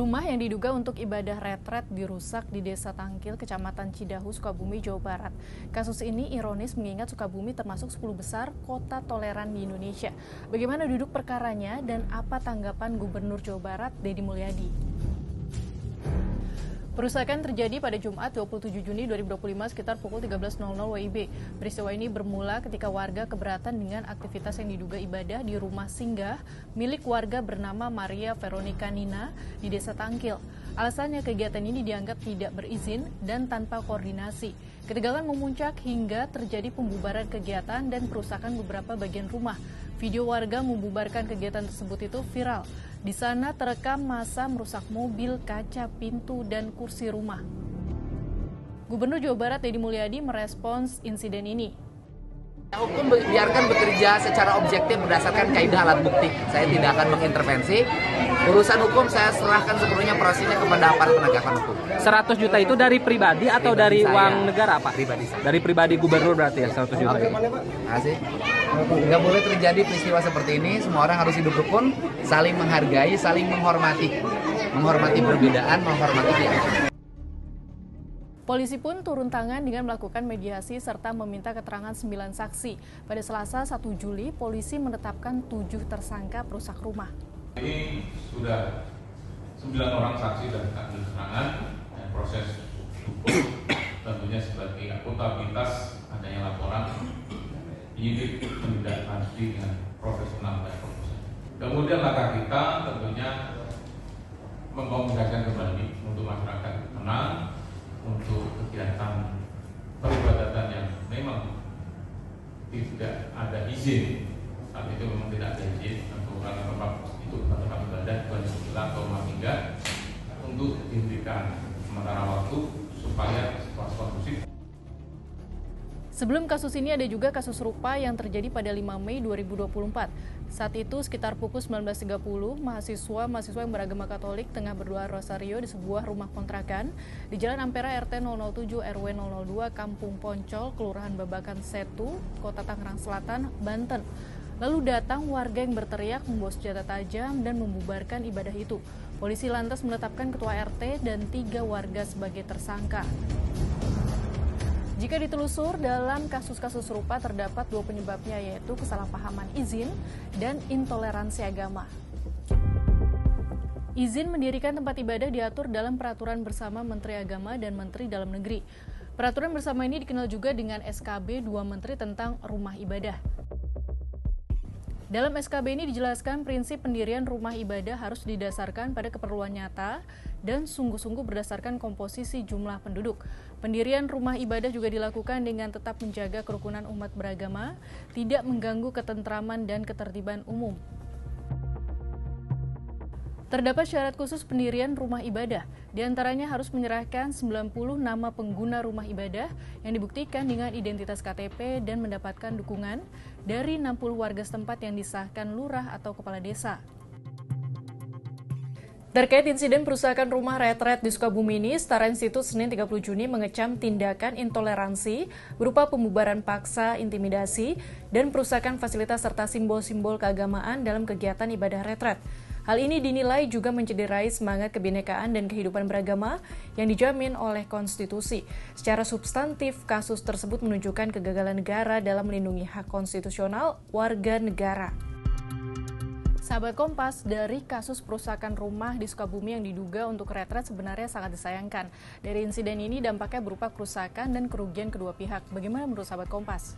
Rumah yang diduga untuk ibadah retret dirusak di Desa Tangkil, Kecamatan Cidahu, Sukabumi, Jawa Barat. Kasus ini ironis mengingat Sukabumi termasuk 10 besar kota toleran di Indonesia. Bagaimana duduk perkaranya dan apa tanggapan Gubernur Jawa Barat, Deddy Mulyadi? Perusakan terjadi pada Jumat 27 Juni 2025 sekitar pukul 13.00 WIB. Peristiwa ini bermula ketika warga keberatan dengan aktivitas yang diduga ibadah di rumah singgah milik warga bernama Maria Veronica Nina di Desa Tangkil. Alasannya kegiatan ini dianggap tidak berizin dan tanpa koordinasi. Ketegangan memuncak hingga terjadi pembubaran kegiatan dan perusakan beberapa bagian rumah. Video warga membubarkan kegiatan tersebut itu viral. Di sana terekam massa merusak mobil, kaca, pintu, dan kursi rumah. Gubernur Jawa Barat Deddy Mulyadi merespons insiden ini. Hukum biarkan bekerja secara objektif berdasarkan kaidah alat bukti. Saya tidak akan mengintervensi. Urusan hukum saya serahkan sepenuhnya prosesnya kepada aparat penegakan hukum. 100 juta itu dari pribadi atau dari saya. Uang negara, Pak? Pribadi saya. Dari pribadi gubernur berarti ya 100 juta. Oke. Terima kasih. Nggak boleh terjadi peristiwa seperti ini. Semua orang harus hidup rukun, saling menghargai, saling menghormati. Menghormati perbedaan, menghormati dia. Polisi pun turun tangan dengan melakukan mediasi serta meminta keterangan 9 saksi. Pada Selasa 1 Juli, polisi menetapkan 7 tersangka perusak rumah. Ini sudah 9 orang saksi dan keterangan dan proses hukum tentunya sebagai akuntabilitas adanya laporan penyidik menindaklanjuti dengan profesional dan profesional. Kemudian langkah kita tentunya mengkomunikasikan kembali untuk masyarakat tenang untuk kegiatan peribadatan yang memang tidak ada izin. Saat itu memang tidak ada izin untuk karena tempat itu tempat ibadah atau rumah tinggal untuk dihentikan sementara waktu supaya situasi kondusif. Sebelum kasus ini ada juga kasus serupa yang terjadi pada 5 Mei 2024. Saat itu sekitar pukul 19.30, mahasiswa yang beragama Katolik tengah berdoa rosario di sebuah rumah kontrakan di Jalan Ampera RT 007 RW 002 Kampung Poncol, Kelurahan Babakan Setu, Kota Tangerang Selatan, Banten. Lalu datang warga yang berteriak membawa senjata tajam dan membubarkan ibadah itu. Polisi lantas menetapkan ketua RT dan 3 warga sebagai tersangka. Jika ditelusur, dalam kasus-kasus serupa terdapat 2 penyebabnya, yaitu kesalahpahaman izin dan intoleransi agama. Izin mendirikan tempat ibadah diatur dalam Peraturan Bersama Menteri Agama dan Menteri Dalam Negeri. Peraturan bersama ini dikenal juga dengan SKB 2 Menteri tentang rumah ibadah. Dalam SKB ini dijelaskan prinsip pendirian rumah ibadah harus didasarkan pada keperluan nyata dan sungguh-sungguh berdasarkan komposisi jumlah penduduk. Pendirian rumah ibadah juga dilakukan dengan tetap menjaga kerukunan umat beragama, tidak mengganggu ketentraman dan ketertiban umum. Terdapat syarat khusus pendirian rumah ibadah, diantaranya harus menyerahkan 90 nama pengguna rumah ibadah yang dibuktikan dengan identitas KTP dan mendapatkan dukungan dari 60 warga setempat yang disahkan lurah atau kepala desa. Terkait insiden perusakan rumah retret di Sukabumi ini, Setara Institut Senin 30 Juni mengecam tindakan intoleransi berupa pembubaran paksa, intimidasi, dan perusakan fasilitas serta simbol-simbol keagamaan dalam kegiatan ibadah retret. Hal ini dinilai juga mencederai semangat kebinekaan dan kehidupan beragama yang dijamin oleh konstitusi. Secara substantif, kasus tersebut menunjukkan kegagalan negara dalam melindungi hak konstitusional warga negara. Sahabat Kompas, dari kasus perusakan rumah di Sukabumi yang diduga untuk retret sebenarnya sangat disayangkan. Dari insiden ini dampaknya berupa kerusakan dan kerugian kedua pihak. Bagaimana menurut sahabat Kompas?